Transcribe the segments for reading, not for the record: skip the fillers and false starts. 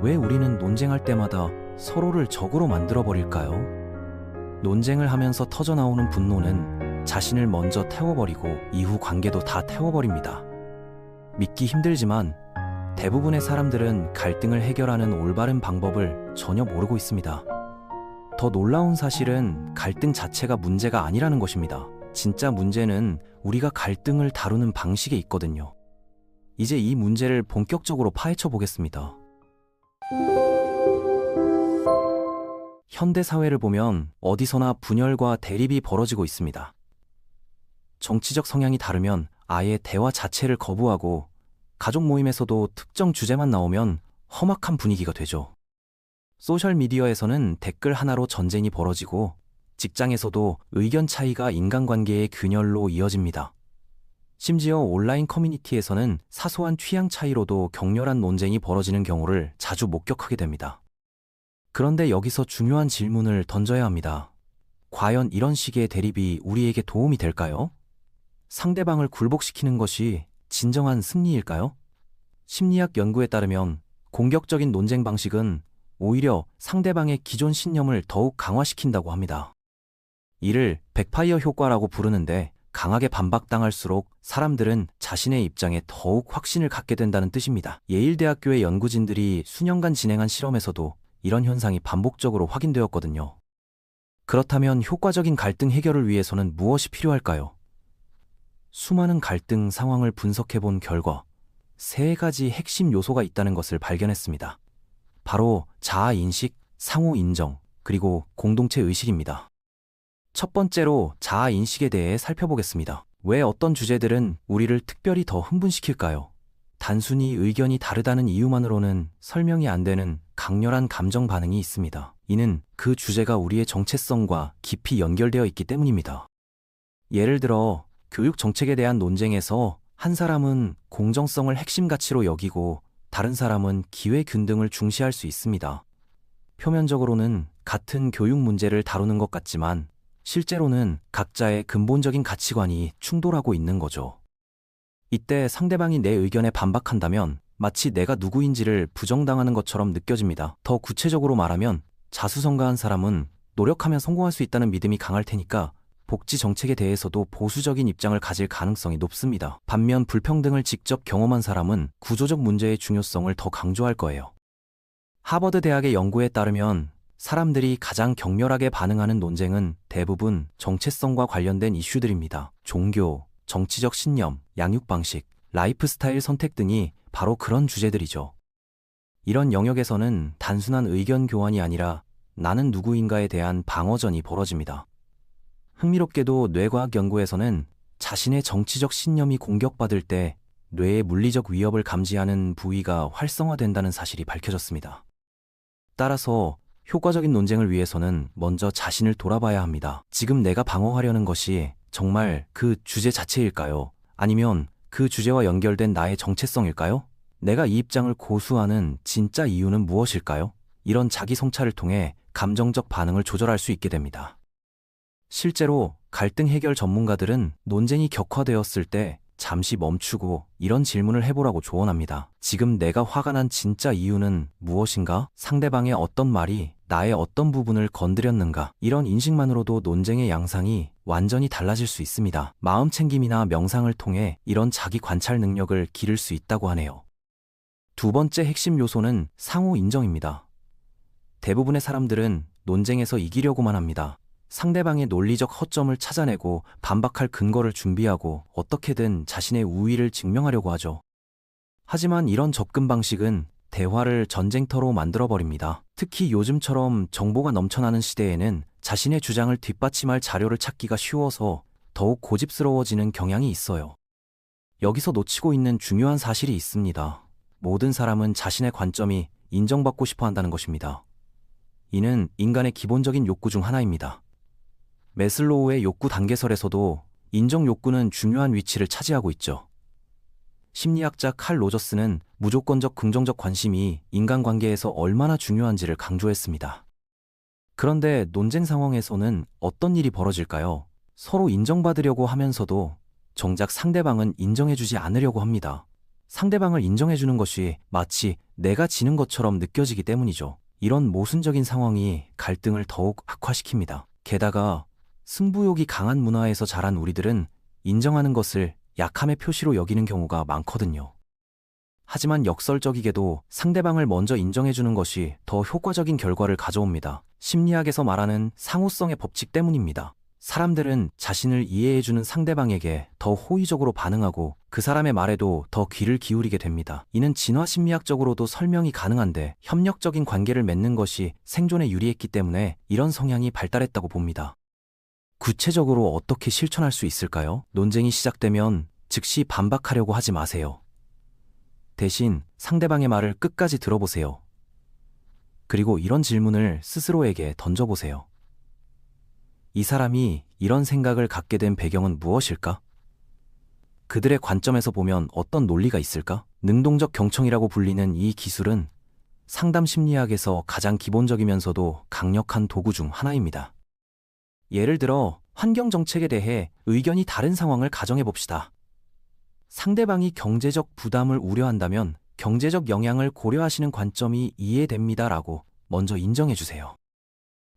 왜 우리는 논쟁할 때마다 서로를 적으로 만들어버릴까요? 논쟁을 하면서 터져나오는 분노는 자신을 먼저 태워버리고 이후 관계도 다 태워버립니다. 믿기 힘들지만 대부분의 사람들은 갈등을 해결하는 올바른 방법을 전혀 모르고 있습니다. 더 놀라운 사실은 갈등 자체가 문제가 아니라는 것입니다. 진짜 문제는 우리가 갈등을 다루는 방식에 있거든요. 이제 이 문제를 본격적으로 파헤쳐 보겠습니다. 현대 사회를 보면 어디서나 분열과 대립이 벌어지고 있습니다. 정치적 성향이 다르면 아예 대화 자체를 거부하고 가족 모임에서도 특정 주제만 나오면 험악한 분위기가 되죠. 소셜미디어에서는 댓글 하나로 전쟁이 벌어지고 직장에서도 의견 차이가 인간관계의 균열로 이어집니다. 심지어 온라인 커뮤니티에서는 사소한 취향 차이로도 격렬한 논쟁이 벌어지는 경우를 자주 목격하게 됩니다. 그런데 여기서 중요한 질문을 던져야 합니다. 과연 이런 식의 대립이 우리에게 도움이 될까요? 상대방을 굴복시키는 것이 진정한 승리일까요? 심리학 연구에 따르면 공격적인 논쟁 방식은 오히려 상대방의 기존 신념을 더욱 강화시킨다고 합니다. 이를 백파이어 효과라고 부르는데 강하게 반박당할수록 사람들은 자신의 입장에 더욱 확신을 갖게 된다는 뜻입니다. 예일대학교의 연구진들이 수년간 진행한 실험에서도 이런 현상이 반복적으로 확인되었거든요. 그렇다면 효과적인 갈등 해결을 위해서는 무엇이 필요할까요? 수많은 갈등 상황을 분석해 본 결과 3가지 핵심 요소가 있다는 것을 발견했습니다. 바로 자아인식, 상호인정, 그리고 공동체 의식입니다. 첫 번째로 자아인식에 대해 살펴보겠습니다. 왜 어떤 주제들은 우리를 특별히 더 흥분시킬까요? 단순히 의견이 다르다는 이유만으로는 설명이 안 되는 강렬한 감정 반응이 있습니다. 이는 그 주제가 우리의 정체성과 깊이 연결되어 있기 때문입니다. 예를 들어 교육 정책에 대한 논쟁에서 한 사람은 공정성을 핵심 가치로 여기고 다른 사람은 기회균등을 중시할 수 있습니다. 표면적으로는 같은 교육 문제를 다루는 것 같지만 실제로는 각자의 근본적인 가치관이 충돌하고 있는 거죠. 이때 상대방이 내 의견에 반박한다면 마치 내가 누구인지를 부정당하는 것처럼 느껴집니다. 더 구체적으로 말하면 자수성가한 사람은 노력하면 성공할 수 있다는 믿음이 강할 테니까 복지 정책에 대해서도 보수적인 입장을 가질 가능성이 높습니다. 반면 불평등을 직접 경험한 사람은 구조적 문제의 중요성을 더 강조할 거예요. 하버드 대학의 연구에 따르면 사람들이 가장 격렬하게 반응하는 논쟁은 대부분 정체성과 관련된 이슈들입니다. 종교, 정치적 신념, 양육 방식, 라이프 스타일 선택 등이 바로 그런 주제들이죠. 이런 영역에서는 단순한 의견 교환이 아니라 나는 누구인가에 대한 방어전이 벌어집니다. 흥미롭게도 뇌과학 연구에서는 자신의 정치적 신념이 공격받을 때 뇌의 물리적 위협을 감지하는 부위가 활성화된다는 사실이 밝혀졌습니다. 따라서 효과적인 논쟁을 위해서는 먼저 자신을 돌아봐야 합니다. 지금 내가 방어하려는 것이 정말 그 주제 자체일까요? 아니면 그 주제와 연결된 나의 정체성일까요? 내가 이 입장을 고수하는 진짜 이유는 무엇일까요? 이런 자기 성찰을 통해 감정적 반응을 조절할 수 있게 됩니다. 실제로 갈등 해결 전문가들은 논쟁이 격화되었을 때 잠시 멈추고 이런 질문을 해보라고 조언합니다. 지금 내가 화가 난 진짜 이유는 무엇인가? 상대방의 어떤 말이 나의 어떤 부분을 건드렸는가? 이런 인식만으로도 논쟁의 양상이 완전히 달라질 수 있습니다. 마음챙김이나 명상을 통해 이런 자기 관찰 능력을 기를 수 있다고 하네요. 두 번째 핵심 요소는 상호 인정입니다. 대부분의 사람들은 논쟁에서 이기려고만 합니다. 상대방의 논리적 허점을 찾아내고 반박할 근거를 준비하고 어떻게든 자신의 우위를 증명하려고 하죠. 하지만 이런 접근 방식은 대화를 전쟁터로 만들어버립니다. 특히 요즘처럼 정보가 넘쳐나는 시대에는 자신의 주장을 뒷받침할 자료를 찾기가 쉬워서 더욱 고집스러워지는 경향이 있어요. 여기서 놓치고 있는 중요한 사실이 있습니다. 모든 사람은 자신의 관점이 인정받고 싶어 한다는 것입니다. 이는 인간의 기본적인 욕구 중 하나입니다. 매슬로우의 욕구 단계설에서도 인정 욕구는 중요한 위치를 차지하고 있죠. 심리학자 칼 로저스는 무조건적 긍정적 관심이 인간관계에서 얼마나 중요한지를 강조했습니다. 그런데 논쟁 상황에서는 어떤 일이 벌어질까요? 서로 인정받으려고 하면서도 정작 상대방은 인정해주지 않으려고 합니다. 상대방을 인정해주는 것이 마치 내가 지는 것처럼 느껴지기 때문이죠. 이런 모순적인 상황이 갈등을 더욱 악화시킵니다. 게다가 승부욕이 강한 문화에서 자란 우리들은 인정하는 것을 약함의 표시로 여기는 경우가 많거든요. 하지만 역설적이게도 상대방을 먼저 인정해주는 것이 더 효과적인 결과를 가져옵니다. 심리학에서 말하는 상호성의 법칙 때문입니다. 사람들은 자신을 이해해주는 상대방에게 더 호의적으로 반응하고 그 사람의 말에도 더 귀를 기울이게 됩니다. 이는 진화 심리학적으로도 설명이 가능한데 협력적인 관계를 맺는 것이 생존에 유리했기 때문에 이런 성향이 발달했다고 봅니다. 구체적으로 어떻게 실천할 수 있을까요? 논쟁이 시작되면 즉시 반박하려고 하지 마세요. 대신 상대방의 말을 끝까지 들어보세요. 그리고 이런 질문을 스스로에게 던져보세요. 이 사람이 이런 생각을 갖게 된 배경은 무엇일까? 그들의 관점에서 보면 어떤 논리가 있을까? 능동적 경청이라고 불리는 이 기술은 상담 심리학에서 가장 기본적이면서도 강력한 도구 중 하나입니다. 예를 들어 환경 정책에 대해 의견이 다른 상황을 가정해 봅시다. 상대방이 경제적 부담을 우려한다면 경제적 영향을 고려하시는 관점이 이해됩니다라고 먼저 인정해 주세요.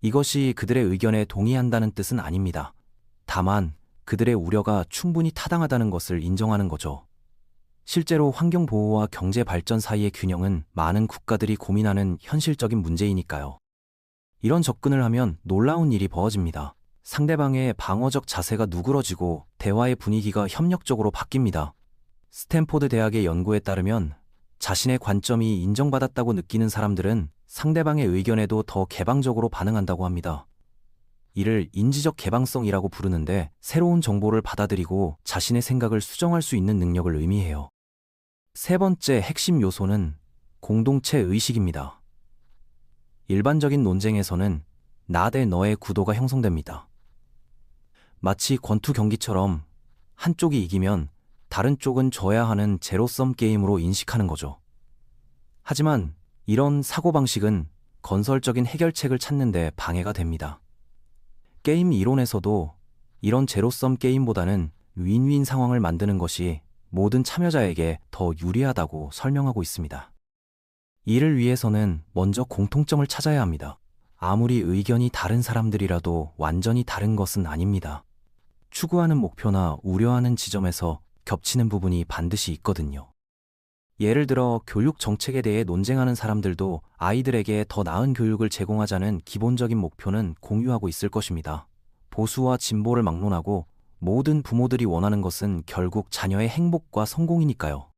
이것이 그들의 의견에 동의한다는 뜻은 아닙니다. 다만 그들의 우려가 충분히 타당하다는 것을 인정하는 거죠. 실제로 환경 보호와 경제 발전 사이의 균형은 많은 국가들이 고민하는 현실적인 문제이니까요. 이런 접근을 하면 놀라운 일이 벌어집니다. 상대방의 방어적 자세가 누그러지고 대화의 분위기가 협력적으로 바뀝니다. 스탠포드 대학의 연구에 따르면 자신의 관점이 인정받았다고 느끼는 사람들은 상대방의 의견에도 더 개방적으로 반응한다고 합니다. 이를 인지적 개방성이라고 부르는데 새로운 정보를 받아들이고 자신의 생각을 수정할 수 있는 능력을 의미해요. 세 번째 핵심 요소는 공동체 의식입니다. 일반적인 논쟁에서는 나 대 너의 구도가 형성됩니다. 마치 권투 경기처럼 한쪽이 이기면 다른 쪽은 져야 하는 제로섬 게임으로 인식하는 거죠. 하지만 이런 사고방식은 건설적인 해결책을 찾는 데 방해가 됩니다. 게임 이론에서도 이런 제로섬 게임보다는 윈윈 상황을 만드는 것이 모든 참여자에게 더 유리하다고 설명하고 있습니다. 이를 위해서는 먼저 공통점을 찾아야 합니다. 아무리 의견이 다른 사람들이라도 완전히 다른 것은 아닙니다. 추구하는 목표나 우려하는 지점에서 겹치는 부분이 반드시 있거든요. 예를 들어 교육 정책에 대해 논쟁하는 사람들도 아이들에게 더 나은 교육을 제공하자는 기본적인 목표는 공유하고 있을 것입니다. 보수와 진보를 막론하고 모든 부모들이 원하는 것은 결국 자녀의 행복과 성공이니까요.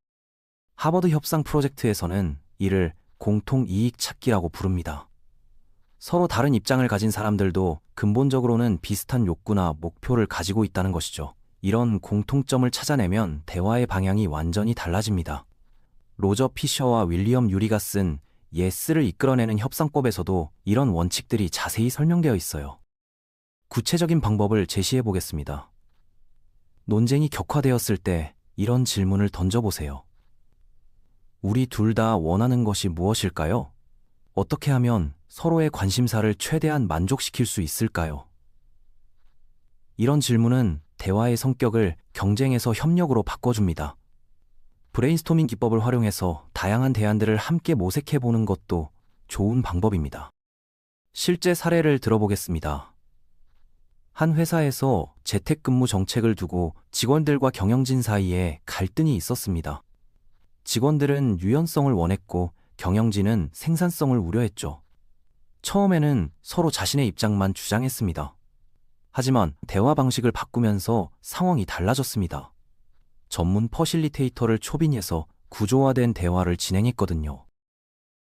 하버드 협상 프로젝트에서는 이를 공통 이익 찾기라고 부릅니다. 서로 다른 입장을 가진 사람들도 근본적으로는 비슷한 욕구나 목표를 가지고 있다는 것이죠. 이런 공통점을 찾아내면 대화의 방향이 완전히 달라집니다. 로저 피셔와 윌리엄 유리가 쓴 예스를 이끌어내는 협상법에서도 이런 원칙들이 자세히 설명되어 있어요. 구체적인 방법을 제시해 보겠습니다. 논쟁이 격화되었을 때 이런 질문을 던져보세요. 우리 둘 다 원하는 것이 무엇일까요? 어떻게 하면 서로의 관심사를 최대한 만족시킬 수 있을까요? 이런 질문은 대화의 성격을 경쟁에서 협력으로 바꿔줍니다. 브레인스토밍 기법을 활용해서 다양한 대안들을 함께 모색해보는 것도 좋은 방법입니다. 실제 사례를 들어보겠습니다. 한 회사에서 재택근무 정책을 두고 직원들과 경영진 사이에 갈등이 있었습니다. 직원들은 유연성을 원했고 경영진은 생산성을 우려했죠. 처음에는 서로 자신의 입장만 주장했습니다. 하지만 대화 방식을 바꾸면서 상황이 달라졌습니다. 전문 퍼실리테이터를 초빙해서 구조화된 대화를 진행했거든요.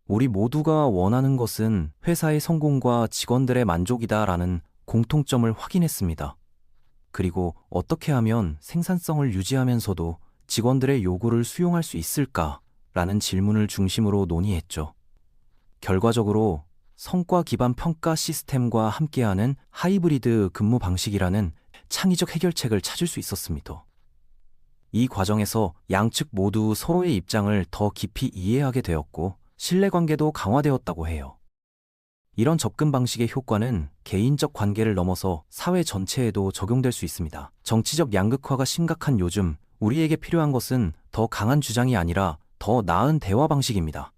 우리 모두가 원하는 것은 회사의 성공과 직원들의 만족이다라는 공통점을 확인했습니다. 그리고 어떻게 하면 생산성을 유지하면서도 직원들의 요구를 수용할 수 있을까라는 질문을 중심으로 논의했죠. 결과적으로 성과 기반 평가 시스템과 함께하는 하이브리드 근무 방식이라는 창의적 해결책을 찾을 수 있었습니다. 이 과정에서 양측 모두 서로의 입장을 더 깊이 이해하게 되었고 신뢰관계도 강화되었다고 해요. 이런 접근 방식의 효과는 개인적 관계를 넘어서 사회 전체에도 적용될 수 있습니다. 정치적 양극화가 심각한 요즘 우리에게 필요한 것은 더 강한 주장이 아니라 더 나은 대화 방식입니다.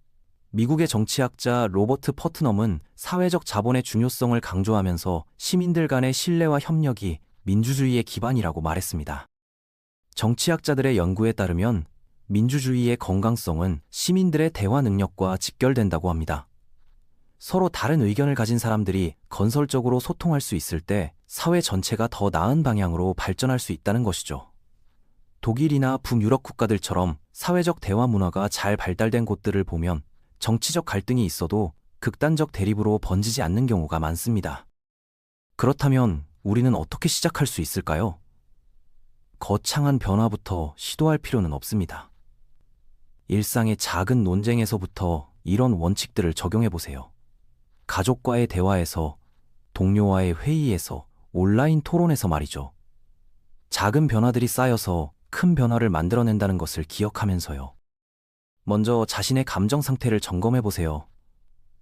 미국의 정치학자 로버트 퍼트넘은 사회적 자본의 중요성을 강조하면서 시민들 간의 신뢰와 협력이 민주주의의 기반이라고 말했습니다. 정치학자들의 연구에 따르면 민주주의의 건강성은 시민들의 대화 능력과 직결된다고 합니다. 서로 다른 의견을 가진 사람들이 건설적으로 소통할 수 있을 때 사회 전체가 더 나은 방향으로 발전할 수 있다는 것이죠. 독일이나 북유럽 국가들처럼 사회적 대화 문화가 잘 발달된 곳들을 보면 정치적 갈등이 있어도 극단적 대립으로 번지지 않는 경우가 많습니다. 그렇다면 우리는 어떻게 시작할 수 있을까요? 거창한 변화부터 시도할 필요는 없습니다. 일상의 작은 논쟁에서부터 이런 원칙들을 적용해 보세요. 가족과의 대화에서, 동료와의 회의에서, 온라인 토론에서 말이죠. 작은 변화들이 쌓여서 큰 변화를 만들어낸다는 것을 기억하면서요. 먼저 자신의 감정 상태를 점검해 보세요.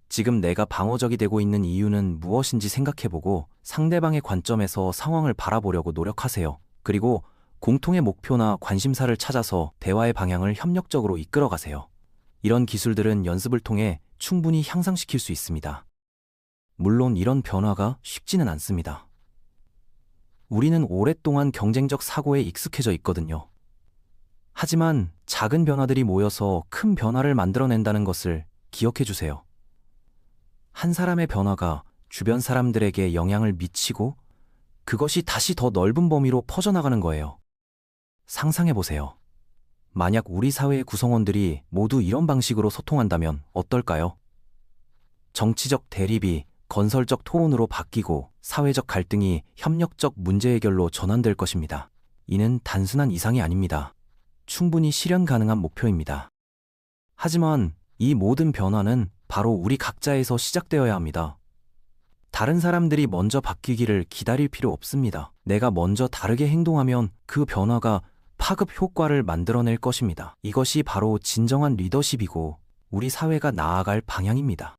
지금 내가 방어적이 되고 있는 이유는 무엇인지 생각해보고 상대방의 관점에서 상황을 바라보려고 노력하세요. 그리고 공통의 목표나 관심사를 찾아서 대화의 방향을 협력적으로 이끌어가세요. 이런 기술들은 연습을 통해 충분히 향상시킬 수 있습니다. 물론 이런 변화가 쉽지는 않습니다. 우리는 오랫동안 경쟁적 사고에 익숙해져 있거든요. 하지만 작은 변화들이 모여서 큰 변화를 만들어낸다는 것을 기억해 주세요. 한 사람의 변화가 주변 사람들에게 영향을 미치고 그것이 다시 더 넓은 범위로 퍼져나가는 거예요. 상상해 보세요. 만약 우리 사회의 구성원들이 모두 이런 방식으로 소통한다면 어떨까요? 정치적 대립이 건설적 토론으로 바뀌고 사회적 갈등이 협력적 문제 해결로 전환될 것입니다. 이는 단순한 이상이 아닙니다. 충분히 실현 가능한 목표입니다. 하지만 이 모든 변화는 바로 우리 각자에서 시작되어야 합니다. 다른 사람들이 먼저 바뀌기를 기다릴 필요 없습니다. 내가 먼저 다르게 행동하면 그 변화가 파급 효과를 만들어낼 것입니다. 이것이 바로 진정한 리더십이고 우리 사회가 나아갈 방향입니다.